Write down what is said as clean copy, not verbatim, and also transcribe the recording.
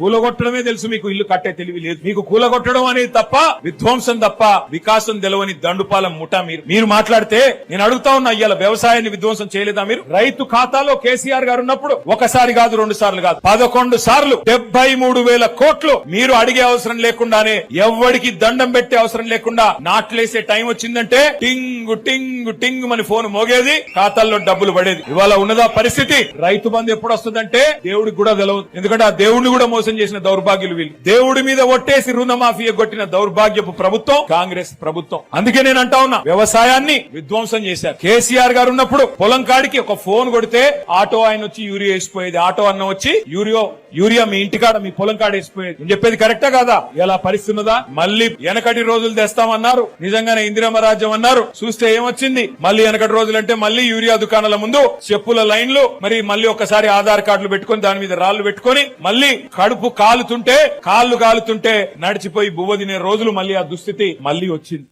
కూలగొట్టడమే తెలుసు మీకు, ఇల్లు కట్టే తెలివి లేదు మీకు. కూలగొట్టడం అనేది తప్ప, విధ్వంసం తప్ప వికాసం తెలవని దండుపాలెం ముఠా మీరు మాట్లాడితే నేను అడుగుతా ఉన్నా, ఇవాళ వ్యవసాయాన్ని విధ్వంసం చేయలేదా మీరు? రైతు ఖాతాలో కేసీఆర్ గారు ఉన్నప్పుడు ఒకసారి కాదు, 2 సార్లు కాదు, 11 సార్లు 73,000 కోట్లు మీరు అడిగే అవసరం లేకుండానే, ఎవ్వడికి దండం పెట్టే అవసరం లేకుండా నాట్లేసే టైం వచ్చిందంటే టింగ్ టింగ్ టింగ్ అని ఫోన్ మోగేది, ఖాతాల్లో డబ్బులు పడేది. ఇవాళ ఉన్నదా పరిస్థితి? రైతు బంధు ఎప్పుడు వస్తుందంటే దేవుడికి కూడా తెలియదు. ఎందుకంటే ఆ దేవుడిని కూడా మోసం చేసిన దౌర్భాగ్యులు వీళ్ళు. దేవుడి మీద ఒట్టేసి రుణమాఫీ కొట్టిన దౌర్భాగ్యపు ప్రభుత్వం కాంగ్రెస్ ప్రభుత్వం. అందుకే నేను అంటా ఉన్నా, వ్యవసాయాన్ని విధ్వంసం చేశారు. కేసీఆర్ గారు ఉన్నప్పుడు పొలం కాడికి ఒక ఫోన్ కొడితే ఆటో ఆయన వచ్చి యూరియా వేసిపోయేది, ఆటో అన్న వచ్చి యూరియా మీ ఇంటికాడ మీ పొలం కాడ వేసిపోయేది. నేను చెప్పేది కరెక్టా కాదా? ఎలా పరిస్థితున్నదా? మళ్ళీ వెనకటి రోజులు తెస్తామన్నారు, నిజంగానే ఇందిరమ్మ రాజ్యం అన్నారు, చూస్తే ఏమొచ్చింది? మళ్ళీ వెనకటి రోజులు అంటే మళ్ళీ యూరియా దుకాణాల ముందు చెప్పుల లైన్లు, మరి మళ్ళీ ఒకసారి ఆధార్ కార్డులు పెట్టుకుని దాని మీద రాళ్లు పెట్టుకుని మళ్ళీ కడుపు కాలుతుంటే, కాళ్లు కాలుతుంటే నడిచిపోయి బువ్వ తినే రోజులు, మళ్ళీ ఆ దుస్థితి మళ్ళీ వచ్చింది.